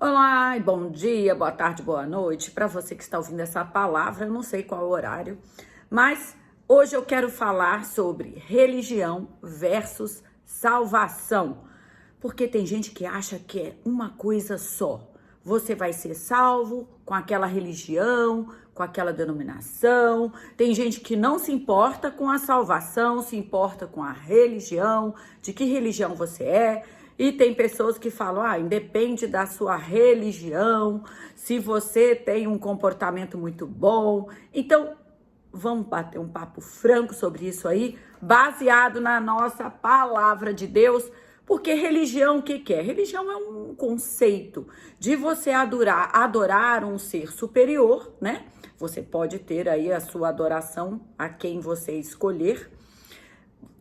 Olá, e bom dia, boa tarde, boa noite. Para você que está ouvindo essa palavra, eu não sei qual é o horário, mas hoje eu quero falar sobre religião versus salvação. Porque tem gente que acha que é uma coisa só. Você vai ser salvo com aquela religião, com aquela denominação. Tem gente que não se importa com a salvação, se importa com a religião, de que religião você é. E tem pessoas que falam, independe da sua religião, se você tem um comportamento muito bom. Então, vamos bater um papo franco sobre isso aí, baseado na nossa palavra de Deus. Porque religião, o que é? Religião é um conceito de você adorar um ser superior, né? Você pode ter aí a sua adoração a quem você escolher.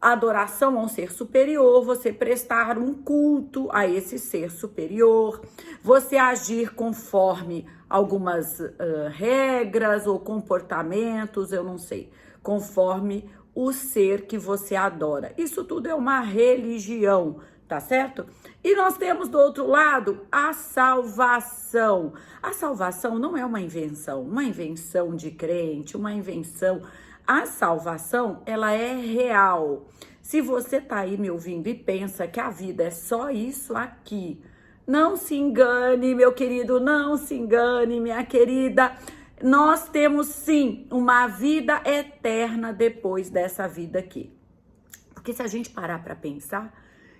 Adoração a um ser superior, você prestar um culto a esse ser superior, você agir conforme algumas regras ou comportamentos, eu não sei, conforme o ser que você adora. Isso tudo é uma religião, tá certo? E nós temos do outro lado a salvação. A salvação não é uma invenção de crente, uma invenção. A salvação, ela é real. Se você tá aí me ouvindo e pensa que a vida é só isso aqui, não se engane, meu querido, não se engane, minha querida. Nós temos sim uma vida eterna depois dessa vida aqui. Porque se a gente parar para pensar,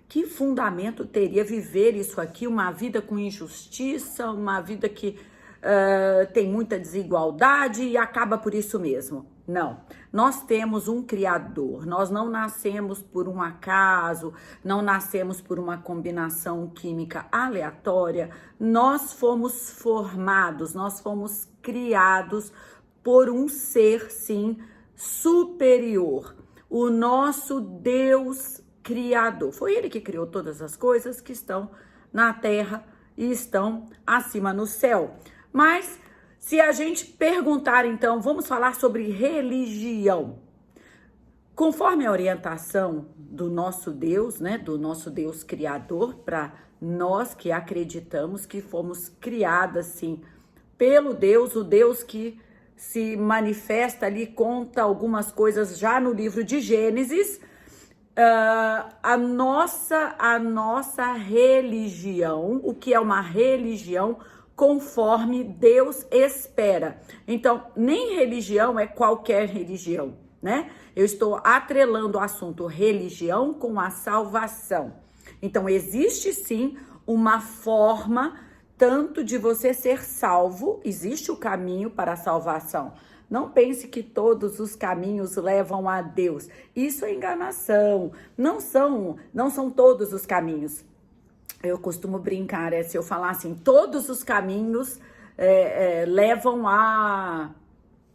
que fundamento teria viver isso aqui, uma vida com injustiça, uma vida que tem muita desigualdade e acaba por isso mesmo? Não, nós temos um Criador, nós não nascemos por um acaso, não nascemos por uma combinação química aleatória, nós fomos formados, nós fomos criados por um ser, sim, superior, o nosso Deus Criador. Foi Ele que criou todas as coisas que estão na terra e estão acima no céu. Mas se a gente perguntar, então, vamos falar sobre religião. Conforme a orientação do nosso Deus, né, do nosso Deus Criador, para nós que acreditamos que fomos criadas, sim, pelo Deus, o Deus que se manifesta ali, conta algumas coisas já no livro de Gênesis. A nossa religião, o que é uma religião, conforme Deus espera. Então, nem religião é qualquer religião, né? Eu estou atrelando o assunto religião com a salvação. Então, existe sim uma forma tanto de você ser salvo, existe o caminho para a salvação. Não pense que todos os caminhos levam a Deus. Isso é enganação. Não são todos os caminhos. Eu costumo brincar, se eu falar assim, todos os caminhos levam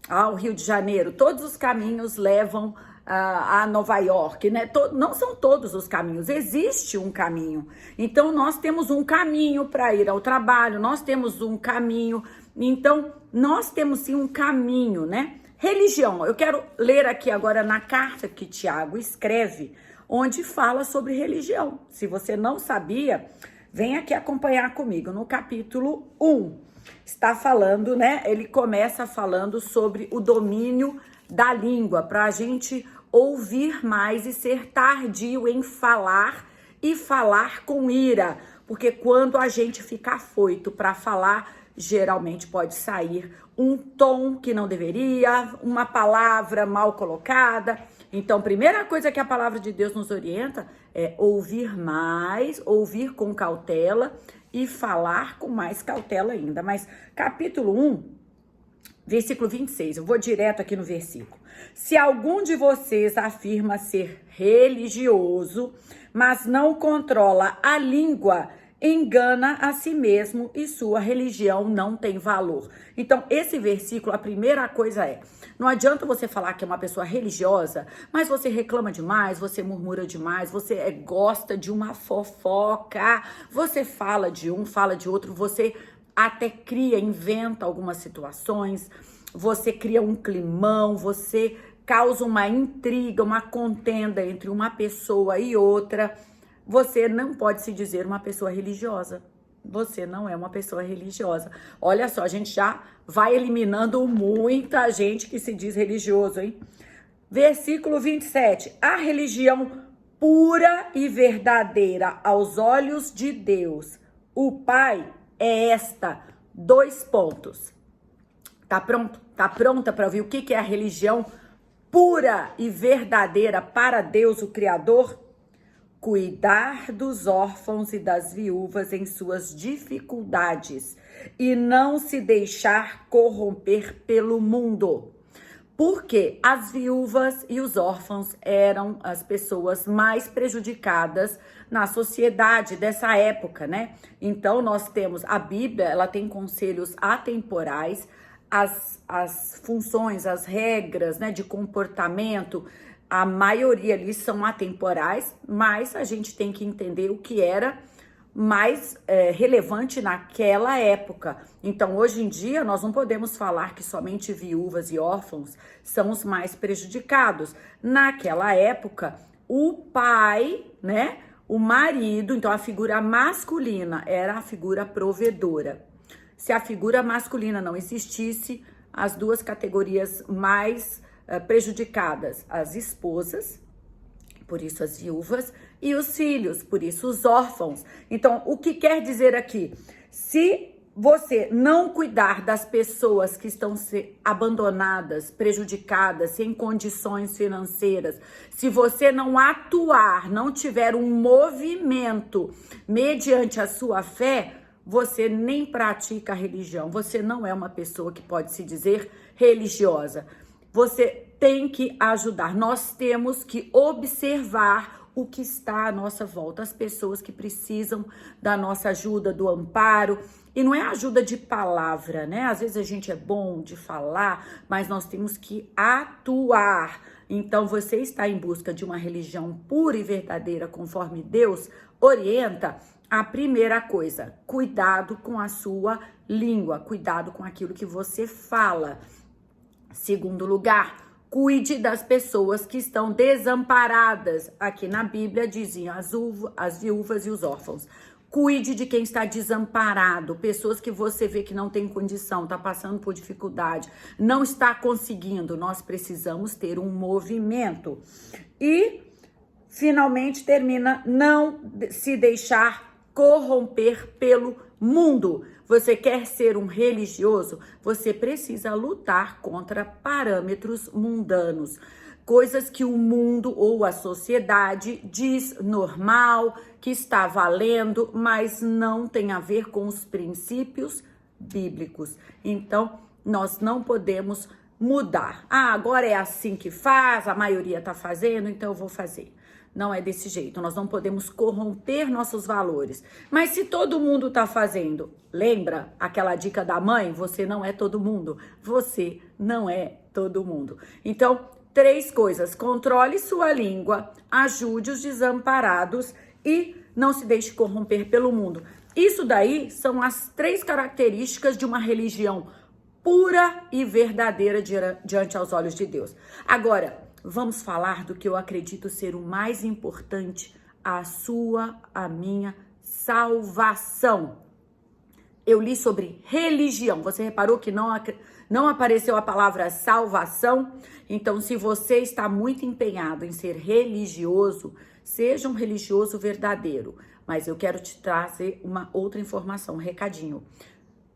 ao Rio de Janeiro, todos os caminhos levam a Nova York, né? Não são todos os caminhos, existe um caminho. Então, nós temos um caminho para ir ao trabalho, nós temos um caminho, então, nós temos sim um caminho, né? Religião, eu quero ler aqui agora na carta que Tiago escreve, onde fala sobre religião. Se você não sabia, vem aqui acompanhar comigo. No capítulo 1, está falando, né? Ele começa falando sobre o domínio da língua, para a gente ouvir mais e ser tardio em falar e falar com ira. Porque quando a gente fica afoito para falar, geralmente pode sair um tom que não deveria, uma palavra mal colocada. Então, primeira coisa que a palavra de Deus nos orienta é ouvir mais, ouvir com cautela e falar com mais cautela ainda. Mas capítulo 1, versículo 26, eu vou direto aqui no versículo. Se algum de vocês afirma ser religioso, mas não controla a língua, engana a si mesmo e sua religião não tem valor. Então, esse versículo, a primeira coisa não adianta você falar que é uma pessoa religiosa, mas você reclama demais, você murmura demais, você gosta de uma fofoca, você fala de um, fala de outro, você até inventa algumas situações, você cria um climão, você causa uma intriga, uma contenda entre uma pessoa e outra. Você não pode se dizer uma pessoa religiosa. você não é uma pessoa religiosa. Olha só, a gente já vai eliminando muita gente que se diz religioso, hein? Versículo 27. A religião pura e verdadeira aos olhos de Deus, o Pai, é esta. 2 pontos. Tá pronto? Tá pronta para ouvir o que é a religião pura e verdadeira para Deus, o Criador? Cuidar dos órfãos e das viúvas em suas dificuldades e não se deixar corromper pelo mundo. Porque as viúvas e os órfãos eram as pessoas mais prejudicadas na sociedade dessa época, né? Então, nós temos a Bíblia, ela tem conselhos atemporais, as funções, as regras, né, de comportamento, a maioria ali são atemporais, mas a gente tem que entender o que era mais relevante naquela época. Então, hoje em dia, nós não podemos falar que somente viúvas e órfãos são os mais prejudicados. Naquela época, o pai, né, o marido, então a figura masculina era a figura provedora. Se a figura masculina não existisse, as duas categorias mais prejudicadas, as esposas, por isso as viúvas, e os filhos, por isso os órfãos. Então, o que quer dizer aqui? Se você não cuidar das pessoas que estão abandonadas, prejudicadas, sem condições financeiras, se você não atuar, não tiver um movimento mediante a sua fé, você nem pratica a religião. Você não é uma pessoa que pode se dizer religiosa. Você tem que ajudar. Nós temos que observar o que está à nossa volta, as pessoas que precisam da nossa ajuda, do amparo. E não é ajuda de palavra, né? Às vezes a gente é bom de falar, mas nós temos que atuar. Então, você está em busca de uma religião pura e verdadeira, conforme Deus orienta. A primeira coisa, cuidado com a sua língua, cuidado com aquilo que você fala. Segundo lugar, cuide das pessoas que estão desamparadas. Aqui na Bíblia diziam as viúvas e os órfãos. Cuide de quem está desamparado, pessoas que você vê que não tem condição, está passando por dificuldade, não está conseguindo. Nós precisamos ter um movimento. E, finalmente, termina, não se deixar corromper pelo mundo. Você quer ser um religioso? Você precisa lutar contra parâmetros mundanos. Coisas que o mundo ou a sociedade diz normal, que está valendo, mas não tem a ver com os princípios bíblicos. Então, nós não podemos mudar. Ah, agora é assim que faz, a maioria está fazendo, então eu vou fazer. Não é desse jeito, nós não podemos corromper nossos valores. Mas se todo mundo está fazendo, lembra aquela dica da mãe? Você não é todo mundo. Você não é todo mundo. Então, 3 coisas: controle sua língua, ajude os desamparados e não se deixe corromper pelo mundo. Isso daí são as 3 características de uma religião pura e verdadeira diante aos olhos de Deus. Agora, vamos falar do que eu acredito ser o mais importante, a minha salvação. Eu li sobre religião. Você reparou que não apareceu a palavra salvação? Então, se você está muito empenhado em ser religioso, seja um religioso verdadeiro. Mas eu quero te trazer uma outra informação, um recadinho.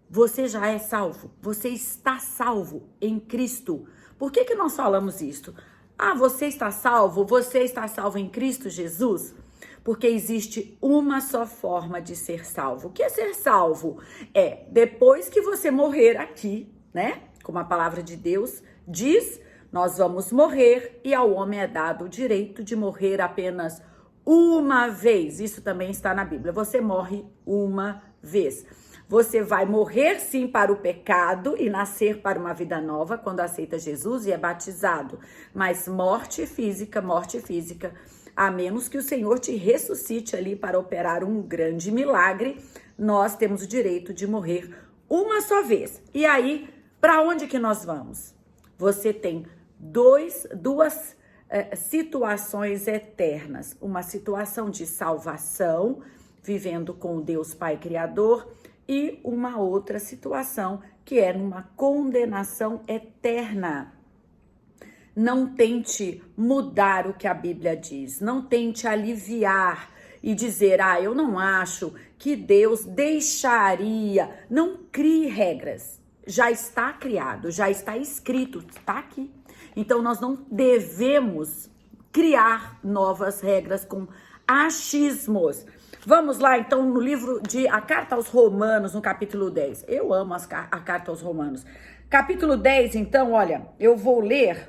Você já é salvo. Você está salvo em Cristo. Por que nós falamos isso? Ah, você está salvo? Você está salvo em Cristo Jesus? Porque existe uma só forma de ser salvo. O que é ser salvo? É depois que você morrer aqui, né? Como a palavra de Deus diz, nós vamos morrer e ao homem é dado o direito de morrer apenas uma vez. Isso também está na Bíblia. Você morre uma vez. Você vai morrer sim para o pecado e nascer para uma vida nova quando aceita Jesus e é batizado. Mas morte física, a menos que o Senhor te ressuscite ali para operar um grande milagre, nós temos o direito de morrer uma só vez. E aí, para onde que nós vamos? Você tem duas situações eternas. Uma situação de salvação vivendo com o Deus Pai Criador, e uma outra situação que é numa condenação eterna. Não tente mudar o que a Bíblia diz, não tente aliviar e dizer, eu não acho que Deus deixaria. Não crie regras, já está criado, já está escrito, está aqui. Então nós não devemos criar novas regras com achismos. Vamos lá, então, no livro de A Carta aos Romanos, no capítulo 10. Eu amo a Carta aos Romanos. Capítulo 10, então, olha, eu vou ler.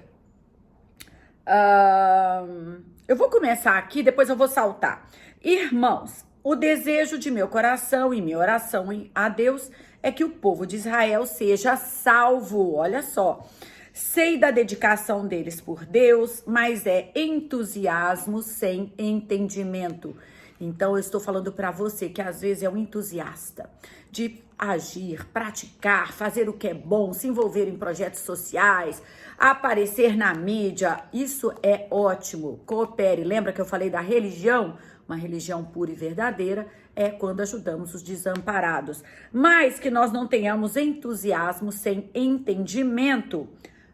Eu vou começar aqui, depois eu vou saltar. Irmãos, o desejo de meu coração e minha oração a Deus é que o povo de Israel seja salvo. Olha só. Sei da dedicação deles por Deus, mas é entusiasmo sem entendimento. Então, eu estou falando para você que às vezes é um entusiasta de agir, praticar, fazer o que é bom, se envolver em projetos sociais, aparecer na mídia. Isso é ótimo. Coopere. Lembra que eu falei da religião? Uma religião pura e verdadeira é quando ajudamos os desamparados. Mas que nós não tenhamos entusiasmo sem entendimento.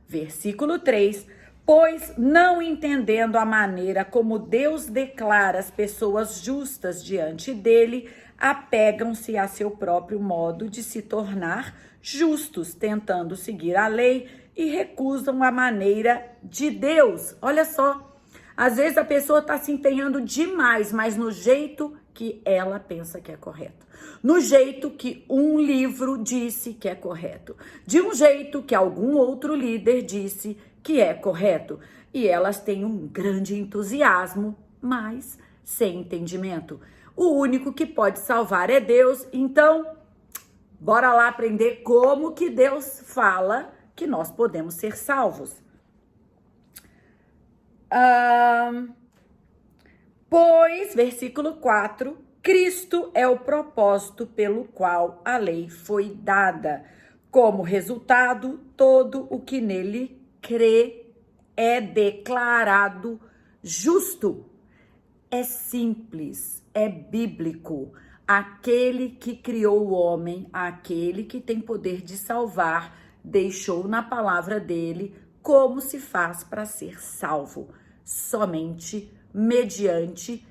Versículo 3. Pois, não entendendo a maneira como Deus declara as pessoas justas diante dele, apegam-se a seu próprio modo de se tornar justos, tentando seguir a lei e recusam a maneira de Deus. Olha só, às vezes a pessoa está se empenhando demais, mas no jeito que ela pensa que é correto. No jeito que um livro disse que é correto. De um jeito que algum outro líder disse que é correto. E elas têm um grande entusiasmo, mas sem entendimento. O único que pode salvar é Deus. Então, bora lá aprender como que Deus fala que nós podemos ser salvos. Pois, versículo 4, Cristo é o propósito pelo qual a lei foi dada. Como resultado, todo o que nele crê é declarado justo. É simples, é bíblico. Aquele que criou o homem, aquele que tem poder de salvar, deixou na palavra dele como se faz para ser salvo. Somente mediante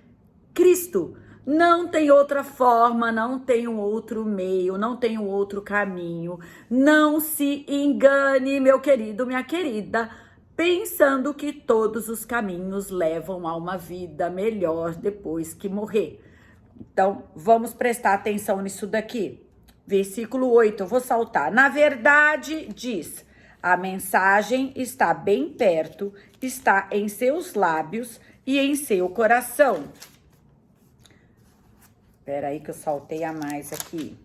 Cristo. Não tem outra forma, não tem um outro meio, não tem um outro caminho. Não se engane, meu querido, minha querida, pensando que todos os caminhos levam a uma vida melhor depois que morrer. Então, vamos prestar atenção nisso daqui. Versículo 8, eu vou saltar. Na verdade, diz, a mensagem está bem perto, está em seus lábios e em seu coração. Espera aí que eu saltei a mais aqui.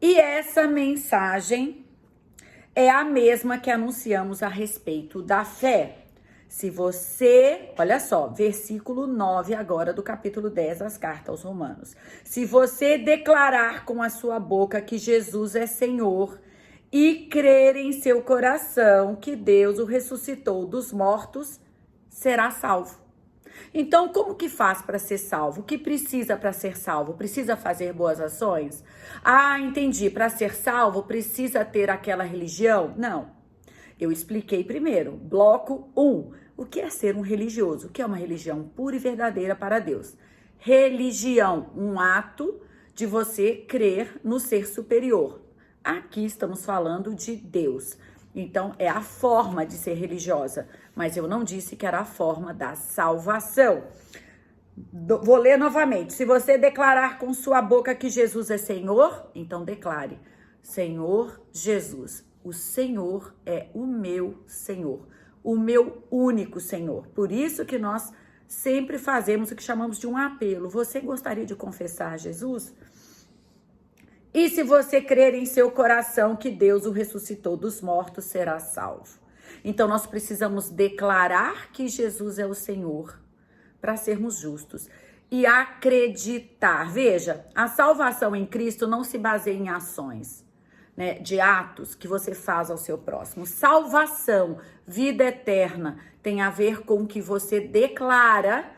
E essa mensagem é a mesma que anunciamos a respeito da fé. Se você, olha só, versículo 9 agora do capítulo 10 das cartas aos Romanos. Se você declarar com a sua boca que Jesus é Senhor e crer em seu coração que Deus o ressuscitou dos mortos, será salvo. Então, como que faz para ser salvo? O que precisa para ser salvo? Precisa fazer boas ações? Entendi. Para ser salvo, precisa ter aquela religião? Não. Eu expliquei primeiro. Bloco 1. O que é ser um religioso? O que é uma religião pura e verdadeira para Deus? Religião, um ato de você crer no ser superior. Aqui estamos falando de Deus. Então, é a forma de ser religiosa, mas eu não disse que era a forma da salvação. Vou ler novamente. Se você declarar com sua boca que Jesus é Senhor, então declare, Senhor Jesus. O Senhor é o meu Senhor, o meu único Senhor. Por isso que nós sempre fazemos o que chamamos de um apelo. Você gostaria de confessar Jesus? E se você crer em seu coração que Deus o ressuscitou dos mortos, será salvo. Então, nós precisamos declarar que Jesus é o Senhor para sermos justos. E acreditar. Veja, a salvação em Cristo não se baseia em ações, né, de atos que você faz ao seu próximo. Salvação, vida eterna, tem a ver com o que você declarar,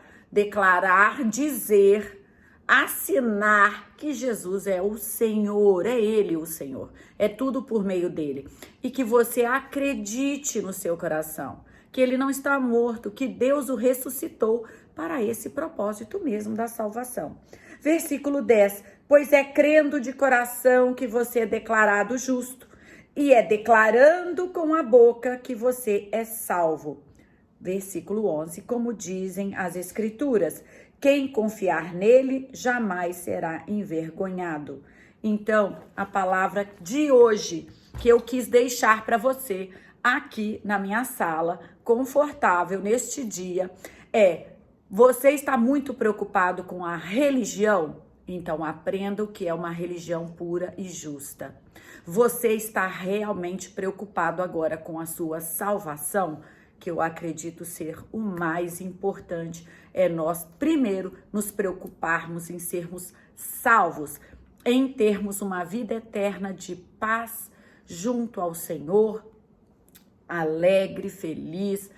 dizer, assinar que Jesus é o Senhor, é Ele o Senhor, é tudo por meio dele. E que você acredite no seu coração, que ele não está morto, que Deus o ressuscitou para esse propósito mesmo da salvação. Versículo 10, pois é crendo de coração que você é declarado justo, e é declarando com a boca que você é salvo. Versículo 11, como dizem as Escrituras, quem confiar nele jamais será envergonhado. Então, a palavra de hoje que eu quis deixar para você aqui na minha sala, confortável neste dia, é: você está muito preocupado com a religião? Então aprenda o que é uma religião pura e justa. Você está realmente preocupado agora com a sua salvação? Que eu acredito ser o mais importante, é nós primeiro nos preocuparmos em sermos salvos, em termos uma vida eterna de paz junto ao Senhor, alegre, feliz,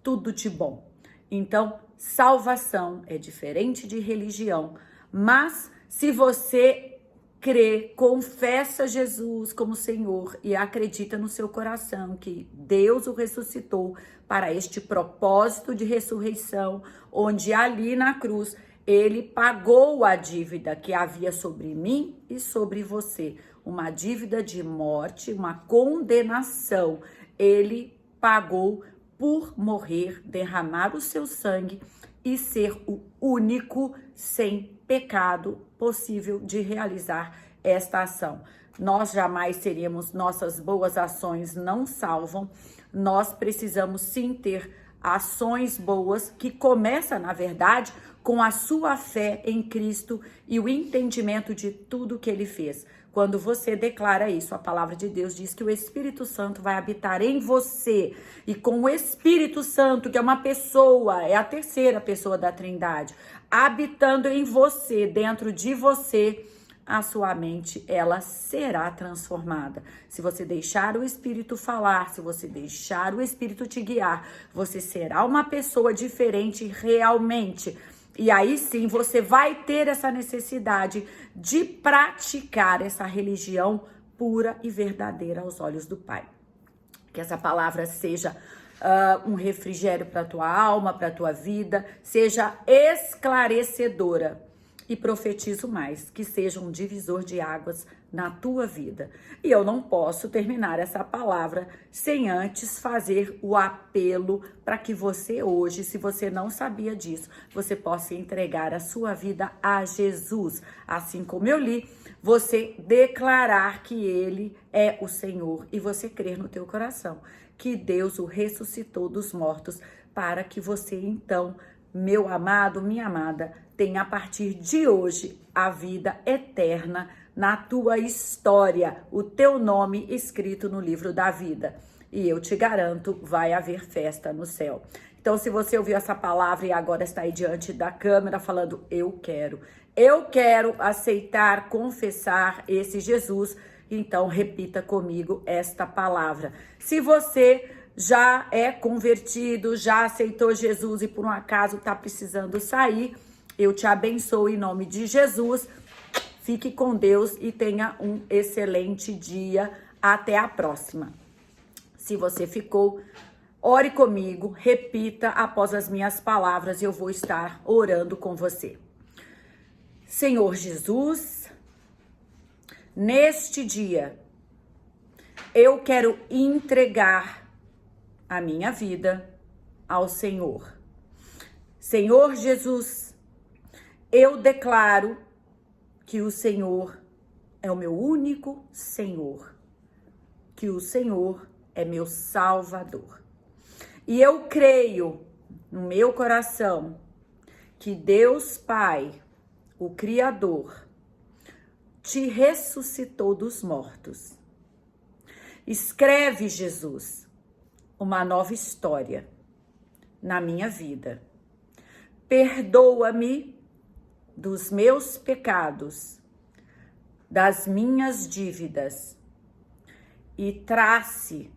tudo de bom. Então, salvação é diferente de religião, mas se você crê, confessa Jesus como Senhor e acredita no seu coração que Deus o ressuscitou para este propósito de ressurreição, onde ali na cruz ele pagou a dívida que havia sobre mim e sobre você, uma dívida de morte, uma condenação. Ele pagou por morrer, derramar o seu sangue e ser o único sem pecado possível de realizar esta ação. Nós jamais seríamos, nossas boas ações não salvam. Nós precisamos sim ter ações boas que começam, na verdade, com a sua fé em Cristo e o entendimento de tudo que ele fez. Quando você declara isso, a palavra de Deus diz que o Espírito Santo vai habitar em você. E com o Espírito Santo, que é uma pessoa, é a terceira pessoa da Trindade, habitando em você, dentro de você, a sua mente, ela será transformada. Se você deixar o Espírito falar, se você deixar o Espírito te guiar, você será uma pessoa diferente realmente. E aí sim você vai ter essa necessidade de praticar essa religião pura e verdadeira aos olhos do Pai. Que essa palavra seja um refrigério para a tua alma, para a tua vida, seja esclarecedora. E profetizo mais, que seja um divisor de águas na tua vida. E eu não posso terminar essa palavra sem antes fazer o apelo para que você hoje, se você não sabia disso, você possa entregar a sua vida a Jesus. Assim como eu li, você declarar que Ele é o Senhor e você crer no teu coração que Deus o ressuscitou dos mortos para que você então, meu amado, minha amada, tenha a partir de hoje a vida eterna na tua história, o teu nome escrito no livro da vida. E eu te garanto, vai haver festa no céu. Então, se você ouviu essa palavra e agora está aí diante da câmera falando, eu quero aceitar, confessar esse Jesus, então repita comigo esta palavra. Se você já é convertido, já aceitou Jesus e por um acaso está precisando sair, eu te abençoo em nome de Jesus. Fique com Deus e tenha um excelente dia. Até a próxima. Se você ficou, ore comigo, repita após as minhas palavras e eu vou estar orando com você. Senhor Jesus, neste dia, eu quero entregar a minha vida ao Senhor. Senhor Jesus, eu declaro que o Senhor é o meu único Senhor, que o Senhor é meu Salvador. E eu creio no meu coração que Deus Pai, o Criador, te ressuscitou dos mortos. Escreve, Jesus, uma nova história na minha vida. Perdoa-me dos meus pecados, das minhas dívidas e trace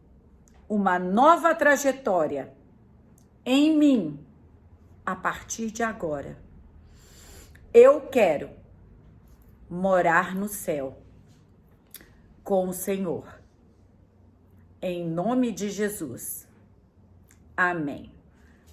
uma nova trajetória em mim a partir de agora. Eu quero morar no céu com o Senhor. Em nome de Jesus. Amém.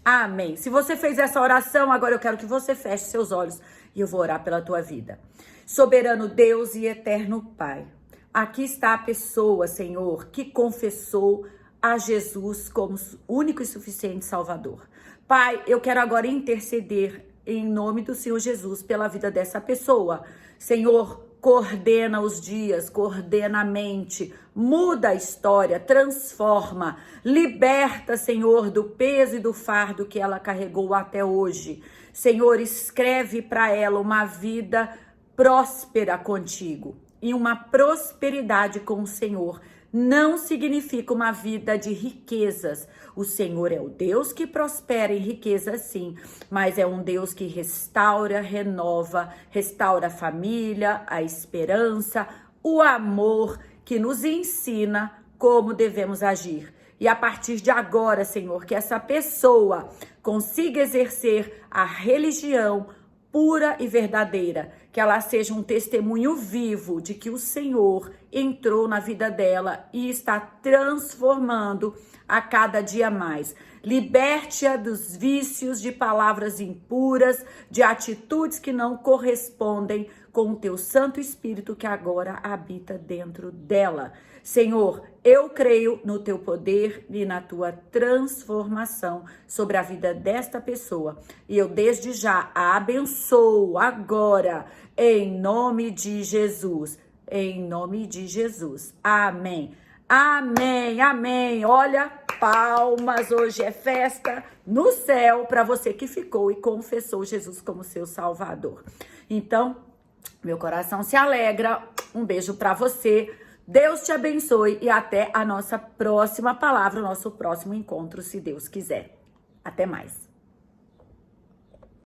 Amém. Se você fez essa oração, agora eu quero que você feche seus olhos e eu vou orar pela tua vida. Soberano Deus e eterno Pai, aqui está a pessoa, Senhor, que confessou a Jesus como único e suficiente Salvador. Pai, eu quero agora interceder em nome do Senhor Jesus pela vida dessa pessoa. Senhor, coordena os dias, coordena a mente, muda a história, transforma, liberta, Senhor, do peso e do fardo que ela carregou até hoje. Senhor, escreve para ela uma vida próspera contigo e uma prosperidade com o Senhor. Não significa uma vida de riquezas. O Senhor é o Deus que prospera em riqueza, sim, mas é um Deus que restaura, renova, restaura a família, a esperança, o amor, que nos ensina como devemos agir. E a partir de agora, Senhor, que essa pessoa consiga exercer a religião pura e verdadeira, que ela seja um testemunho vivo de que o Senhor entrou na vida dela e está transformando a cada dia mais. Liberte-a dos vícios de palavras impuras, de atitudes que não correspondem com o teu Santo Espírito que agora habita dentro dela. Senhor, eu creio no teu poder e na tua transformação sobre a vida desta pessoa. E eu desde já a abençoo agora, em nome de Jesus. Em nome de Jesus. Amém. Amém, amém. Olha, palmas, hoje é festa no céu para você que ficou e confessou Jesus como seu Salvador. Então, meu coração se alegra. Um beijo para você. Deus te abençoe e até a nossa próxima palavra, o nosso próximo encontro, se Deus quiser. Até mais.